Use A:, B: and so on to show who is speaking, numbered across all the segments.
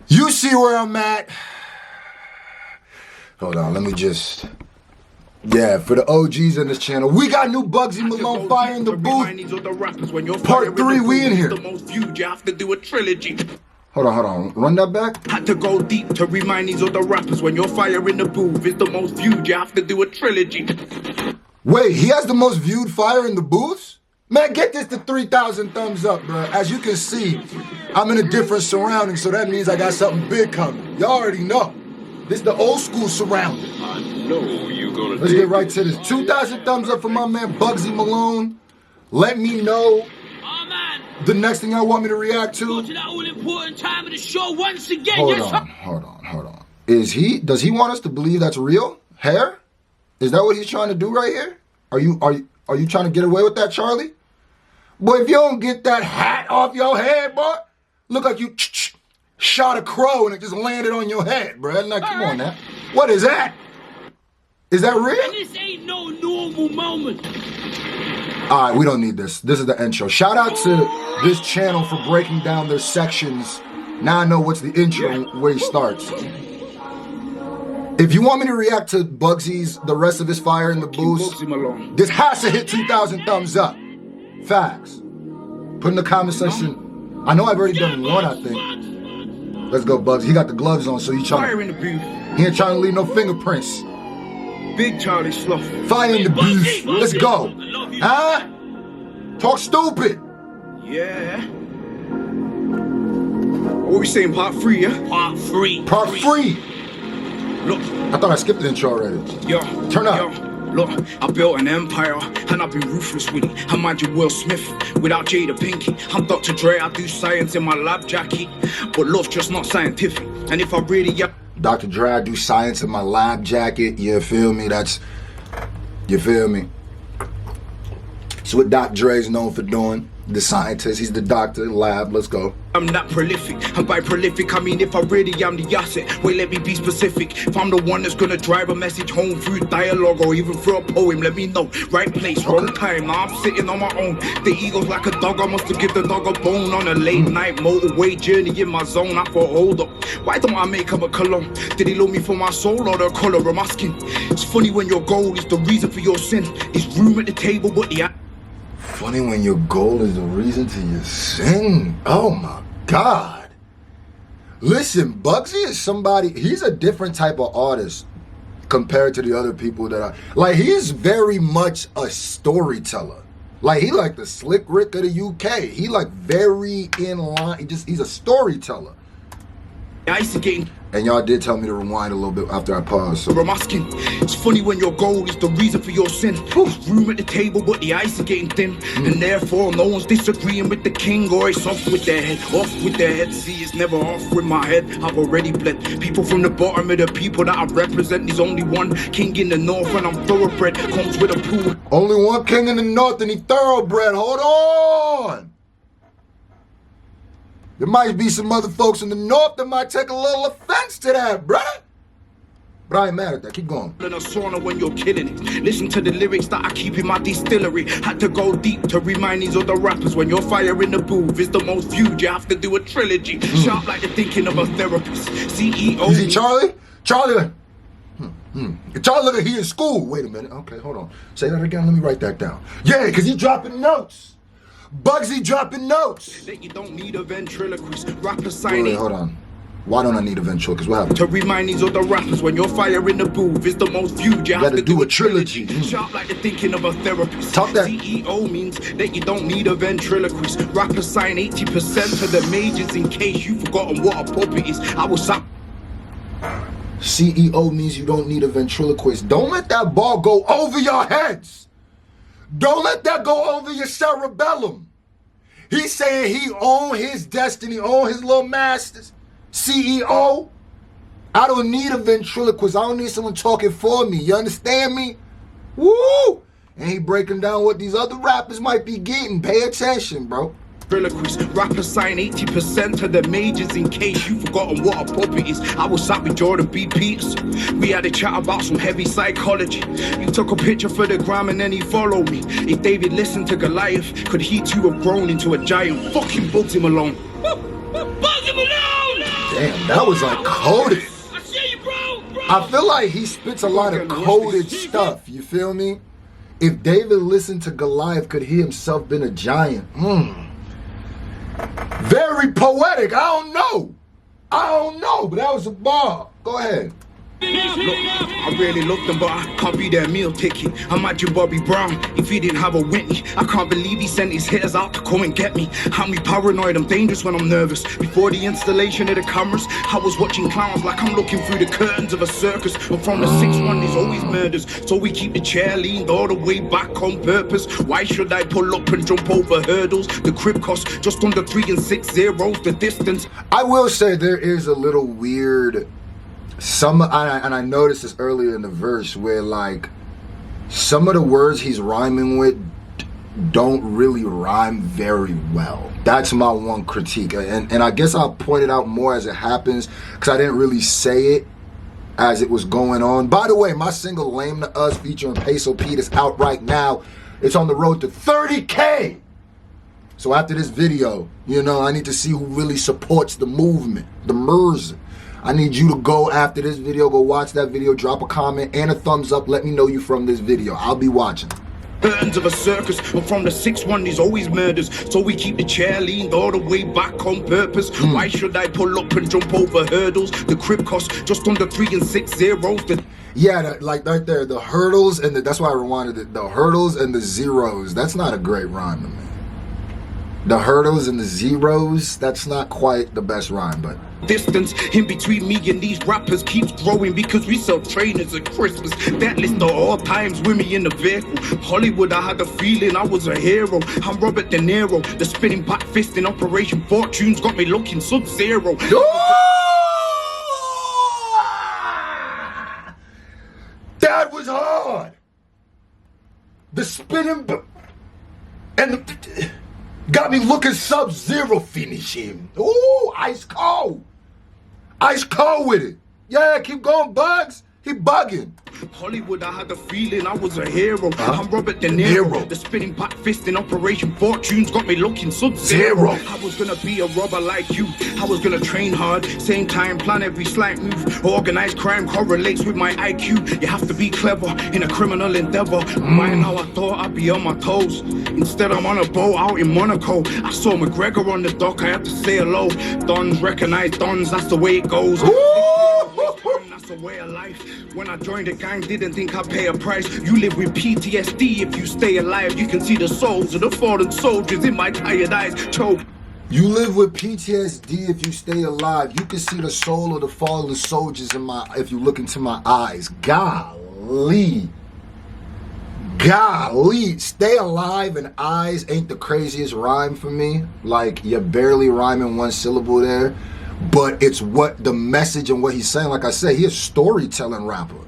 A: You see where I'm at? Hold on, let me just... Yeah, for the OGs on this channel, we got new Bugzy Malone Fire in the Booth. Part 3, we in here. Hold on. Run that back.
B: Had to go deep to remind these other rappers when your fire in the booth is the most viewed, you have to do a trilogy.
A: Wait, he has the most viewed Fire in the Booths? Man, get this to 3,000 thumbs up, bro. As you can see, I'm in a different surrounding, so that means I got something big coming. Y'all already know. This is the old school surrounding.
B: I know you're gonna
A: Let's get right to this. 2,000 thumbs up for my man Bugzy Malone. Let me know the next thing I want me to react to.
C: To that all-important time of the show once again.
A: Hold on. Does he want us to believe that's real hair? Is that what he's trying to do right here? Are you trying to get away with that, Charlie? Boy, if you don't get that hat off your head, boy, look like you shot a crow and it just landed on your head, bro. Like, come on now. What is that? Is that real?
C: And this ain't no normal moment.
A: All right, we don't need this. This is the intro. Shout out to this channel for breaking down their sections. Now I know what's the intro where he starts. If you want me to react to Bugzy's, the rest of his Fire in the Booth, this has to hit 2,000 thumbs up. Facts. Put in the comment section. I know I've already done one, I think. Let's go, Bugzy. He got the gloves on, so he
B: Fire in the booth.
A: ain't trying to leave no fingerprints.
B: Big Charlie Slough.
A: Fire in the booth. Let's go. Huh? Talk stupid.
B: Yeah. What we saying, part 3, yeah?
C: Part 3.
A: Part 3.
B: Look.
A: I thought I skipped the intro already.
B: Yo.
A: Turn up.
B: Yo. Look, I built an empire, and I've been ruthless with it. I mind you, Will Smith, without Jada Pinkett. I'm Dr. Dre, I do science in my lab jacket. But love's just not scientific. And if I really...
A: Dr. Dre, I do science in my lab jacket. You feel me? You feel me? It's what Dr. Dre's known for doing. The scientist, he's the doctor, lab, let's go.
B: I'm not prolific, and by prolific I mean if I really am the asset. Wait, let me be specific. If I'm the one that's gonna drive a message home through dialogue or even through a poem, let me know. Right place, wrong time, now I'm sitting on my own. The ego's like a dog, I must have given the dog a bone. On a late night motorway journey in my zone, I thought, hold up, why don't I make him a cologne? Did he love me for my soul or the color of my skin? It's funny when your goal is the reason for your sin. It's room at the table, but the...
A: Funny when your goal is the reason to your sin. Oh my God. Listen, Bugzy is somebody, he's a different type of artist compared to the other people that like, he's very much a storyteller. Like, he like the Slick Rick of the UK. He like very in line, he's a storyteller. And y'all did tell me to rewind a little bit after I paused. So
B: I'm asking, it's funny when your goal is the reason for your sin. There's room at the table, but the ice is getting thin. And therefore, no one's disagreeing with the king, or it's off with their head, off with their head. See, it's never off with my head. I've already bled people from the bottom of the people that I represent. There's only one king in the north, and I'm thoroughbred. Comes with a pool.
A: Only one king in the north, and he thoroughbred. Hold on. There might be some other folks in the north that might take a little offense to that, brother. But I ain't mad at that. Keep going.
B: In a sauna when you're killing it. Listen to the lyrics that I keep in my distillery. Had to go deep to remind these other rappers when your fire in the booth is the most viewed. You have to do a trilogy. Sharp like the thinking of a therapist. CEO.
A: You see Charlie? Charlie. Charlie, look at he in school. Wait a minute. Okay, hold on. Say that again. Let me write that down. Yeah, because he's dropping notes. Bugzy dropping notes.
B: That you don't need a ventriloquist. Rapper signing.
A: Wait, hold on. Why don't I need a ventriloquist? What happened?
B: To remind these other rappers when your fire in the booth is the most viewed. You have to do a trilogy. Sharp like the thinking of a therapist.
A: Talk that.
B: CEO means that you don't need a ventriloquist. Rapper sign 80% of the majors in case you've forgotten what a puppet is. I was up.
A: CEO means you don't need a ventriloquist. Don't let that ball go over your heads. Don't let that go over your cerebellum. He's saying he own his destiny, own his little masters. CEO, I don't need a ventriloquist. I don't need someone talking for me. You understand me? Woo! And he breaking down what these other rappers might be getting. Pay attention, bro.
B: Ventriloquist, rapper sign 80% of the majors in case you've forgotten what a puppet is. I was sat with Jordan B. Peterson. We had a chat about some heavy psychology. You took a picture for the gram and then he followed me. If David listened to Goliath, could he too have grown into a giant? Fucking Bugzy Malone.
C: Bugzy Malone!
A: Damn, that was like coded.
C: I see you, bro.
A: I feel like he spits a lot of coded stuff. You feel me? If David listened to Goliath, could he himself been a giant? Very poetic. I don't know, but that was a bar. Go ahead.
B: Look, I really love them, but I can't be their meal ticket. Imagine Bobby Brown if he didn't have a Whitney. I can't believe he sent his hitters out to come and get me. I'm paranoid, I'm dangerous when I'm nervous. Before the installation of the cameras, I was watching clowns like I'm looking through the curtains of a circus. And from the 6-1, there's always murders. So we keep the chair leaned all the way back on purpose. Why should I pull up and jump over hurdles? The crib costs just under 3 and 6 zeros the distance.
A: I will say there is a little weird... I noticed this earlier in the verse where like some of the words he's rhyming with don't really rhyme very well. That's my one critique, and I guess I'll point it out more as it happens because I didn't really say it as it was going on. By the way, my single Lame to Us featuring Peso Pete is out right now. It's on the road to 30K. So after this video, you know, I need to see who really supports the movement, the MERS. I need you to go after this video, go watch that video, drop a comment and a thumbs up. Let me know you from this video. I'll be watching.
B: Curtains of a circus, and from the 6-1 there's always murders. So we keep the chair leaned all the way back on purpose. Why should I pull up and jump over hurdles? The crib costs just under 3 and 6 zeros.
A: Yeah, like right there, the hurdles and that's why I rewinded it. The hurdles and the zeros. That's not a great rhyme to me. The hurdles and the zeros, that's not quite the best rhyme, but...
B: Distance in between me and these rappers keeps growing because we sell trainers at Christmas. That list of all times with me in the vehicle. Hollywood, I had a feeling I was a hero. I'm Robert De Niro. The spinning back fist in Operation Fortune's got me looking sub-zero.
A: That was hard. The spinning... and the... got me looking sub-zero finishing. Ooh, ice cold. Ice cold with it. Yeah, keep going, Bugs. He bugging.
B: Hollywood, I had a feeling I was a hero. I'm Robert De Niro. The spinning back fist in Operation Fortune's got me looking sub-zero. I was gonna be a robber like you. I was gonna train hard, same time, plan every slight move. Organized crime correlates with my IQ. You have to be clever in a criminal endeavor. By now I thought I'd be on my toes. Instead I'm on a boat out in Monaco. I saw McGregor on the dock, I had to say hello. Dons recognize dons, that's the way it goes. That's the way of life. When I joined the gang, didn't think I'd pay a price. You live with PTSD if you stay alive. You can see the souls of the fallen soldiers in my tired eyes. Choke.
A: You live with PTSD if you stay alive. You can see the soul of the fallen soldiers in my, if you look into my eyes. Golly. Stay alive and eyes ain't the craziest rhyme for me. Like, you're barely rhyming one syllable there. But it's what the message and what he's saying. Like I said, he's a storytelling rapper.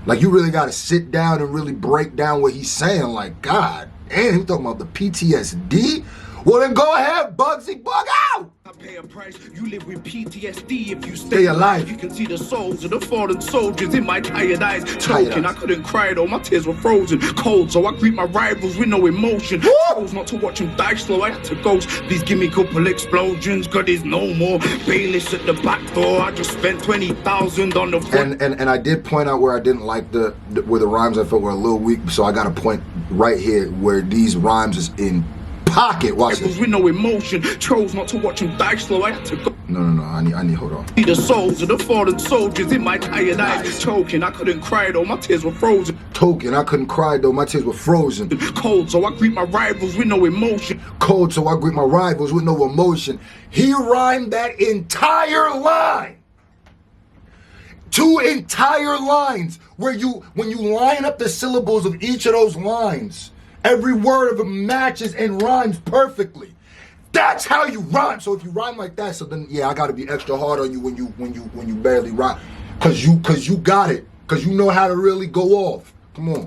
A: Like, you really got to sit down and really break down what he's saying. Like, God damn, he talking about the PTSD? Well, then go ahead, Bugzy, bug out!
B: I pay a price. You live with PTSD if you stay alive. You can see the souls of the fallen soldiers in my tired eyes. Choking, I couldn't cry though, my tears were frozen. Cold, so I greet my rivals with no emotion. Chose not to watch them die slow, I had to ghost. Please give me a couple explosions, cause there's no more. Bailiffs at the back door, I just spent 20,000 on the front.
A: And I did point out where I didn't like where the rhymes I felt were a little weak, so I got a point right here where these rhymes is in pocket. Watch this.
B: With no emotion, chose not to watch him die slow. I had to go.
A: No. I need. Hold on.
B: See the souls of the fallen soldiers in my tired eyes. Choking, I couldn't cry though. My tears were frozen.
A: Token, I couldn't cry though. My tears were frozen.
B: Cold, so I greet my rivals with no emotion.
A: Cold, so I greet my rivals with no emotion. He rhymed that entire line. 2 entire lines where when you line up the syllables of each of those lines. Every word of it matches and rhymes perfectly. That's how you rhyme. So if you rhyme like that, so then yeah, I gotta be extra hard on you when you barely rhyme. Cause you got it. Cause you know how to really go off. Come on.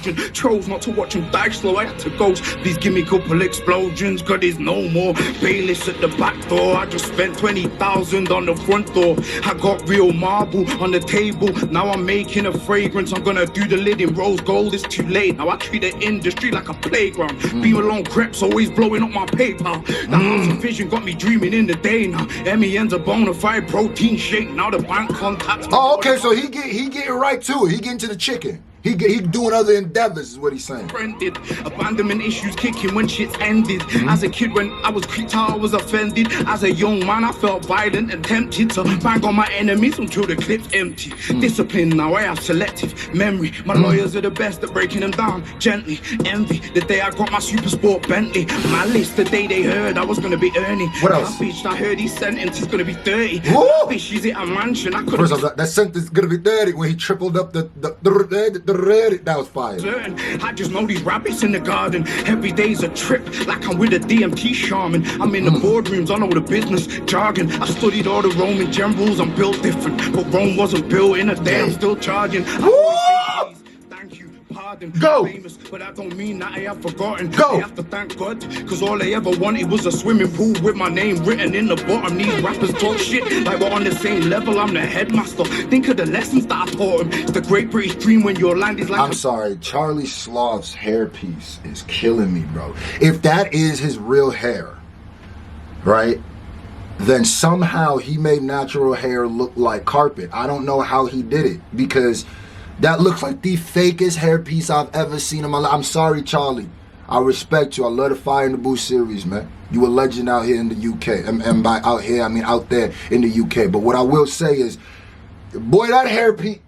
B: explosion. Chose not to watch him die slow, I had to ghost. Please give me a couple explosions, cause there's no more bailiffs at the back door. I just spent 20,000 on the front door. I got real marble on the table. Now I'm making a fragrance. I'm gonna do the lid in rose gold. It's too late. Now I treat the industry like a playground. Be alone creps, always blowing up my PayPal. The house of vision got me dreaming in the day now. MEN's a bona fide protein shake. Now the bank contacts me.
A: Oh, okay, so he getting right to it. He getting to the chicken. He doing other endeavors is what he's saying.
B: Friended. Abandonment issues kicking when shit's ended. As a kid when I was kicked out, I was offended. As a young man, I felt violent and tempted to bang on my enemies until the clip's empty. Discipline now, I have selective memory. My lawyers are the best at breaking them down gently. Envy the day I got my super sport Bentley. My list the day they heard I was gonna be earning.
A: What else?
B: That bitch, I heard his sentence is gonna be 30.
A: Woo!
B: That bitch, she's at a mansion. I could
A: First off, that sentence is gonna be 30 when he tripled up the that was fire.
B: I just know these rabbits in the garden. Every day's a trip, like I'm with a DMT shaman. I'm in the boardrooms, I know the business jargon. I studied all the Roman generals, I'm built different. But Rome wasn't built in a day, I'm still charging. Thank you, pardon.
A: Go.
B: Famous, but that don't mean that I have forgotten.
A: Go.
B: I have to thank God, cause all I ever wanted was a swimming pool with my name written in the bottom. These rappers talk shit like we're on the same level. I'm the headmaster. Think of the lessons that I taught him. It's the great British dream when your land is like
A: I'm sorry, Charlie Sloth's hairpiece is killing me, bro. If that is his real hair, right, then somehow he made natural hair look like carpet. I don't know how he did it, because that looks like the fakest hairpiece I've ever seen in my life. I'm sorry, Charlie. I respect you. I love the Fire in the Booth series, man. You a legend out here in the UK. And by out here, I mean out there in the UK. But what I will say is, boy, that hairpiece,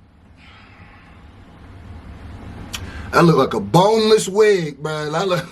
A: that look like a boneless wig, man. That look...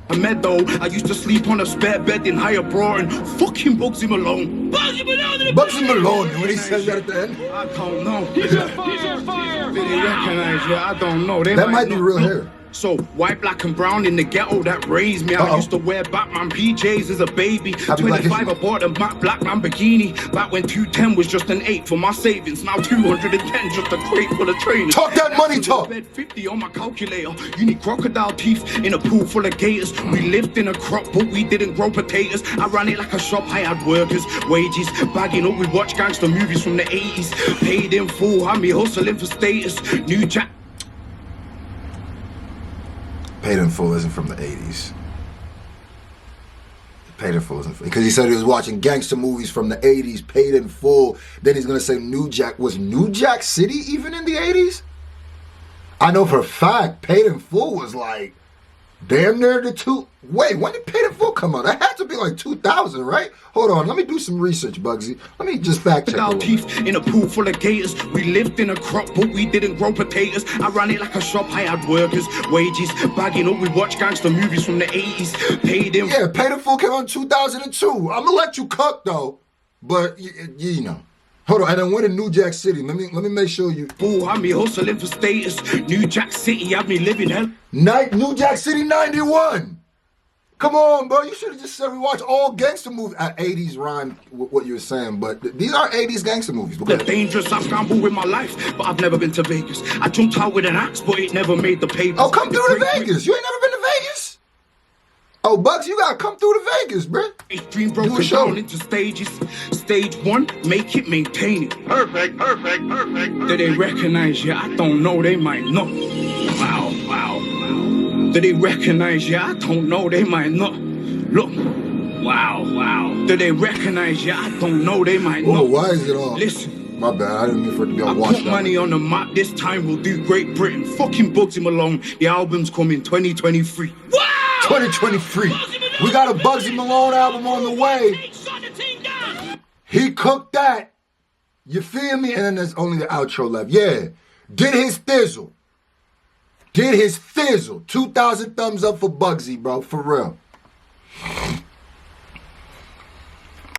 B: a meadow. I used to sleep on a spare bed in Higher Broughton. Fucking Bugzy Malone.
C: Bugzy Malone!
A: Bugzy Malone, when he says that at the end.
B: I don't know.
C: He's on fire!
B: Did they recognize you? I don't know. They
A: That might be real hair.
B: So, white, black, and brown in the ghetto that raised me. I used to wear Batman PJs as a baby.
A: Happy Black
B: 25, I
A: History.
B: bought a matte black Lamborghini. Back when 210 was just an 8 for my savings. Now 210 just a crate full of trainers.
A: Talk that money talk.
B: Bed 50 on my calculator. You need crocodile teeth in a pool full of gators. We lived in a crop, but we didn't grow potatoes. I ran it like a shop. I had workers, wages, bagging up. We watched gangster movies from the 80s. Paid in full, had me hustling for status. New Jack.
A: Paid in Full isn't from the 80s. Paid in Full isn't, because he said he was watching gangster movies from the 80s. Paid in Full. Then he's gonna say New Jack. Was New Jack City even in the 80s? I know for a fact Paid in Full was like damn near the two. Wait, when did Paid in Full come out? That had to be like 2000, right? Hold on, let me do some research, Bugsy. Let me just fact check.
B: Our teeth in a pool full of gators. We lived in a crop, but we didn't grow potatoes. I ran it like a shop. I had workers, wages, bagging up. We watched gangster movies from the 80s. Paid in.
A: Yeah, Paid in Full came out in 2002. I'm gonna let you cook though, but you know. Hold on, and then when in New Jack City? Let me make sure you.
B: Fool had me hustling for status. New Jack City had me living hell.
A: New Jack City 91. Come on, bro. You should have just said we watch all gangster movies. 80s rhyme with what you were saying, but these are 80s gangster movies.
B: The dangerous, I've gambled with my life, but I've never been to Vegas. I jumped out with an axe, but it never made the papers.
A: Oh, come through to Vegas. You ain't never been to Vegas? Oh, Bugs, you gotta come through to Vegas, bro.
B: Dream broken down into stages. Stage 1, make it, maintain it.
D: Perfect.
B: Do they recognize you? I don't know, they might not. Wow. Do they recognize you? I don't know, they might not. Look. Wow. Do they recognize you? I don't know, they might not.
A: Oh, why is it on?
B: Listen.
A: My bad, I didn't mean for it to be on watch.
B: Put money on the map, this time we'll do Great Britain. Fucking Bugzy Malone, the album's coming 2023.
C: Wow!
A: 2023. We got a Bugzy Malone album on the way. He cooked that. You feel me? And then there's only the outro left. Yeah. Did his thizzle. 2,000 thumbs up for Bugzy, bro. For real.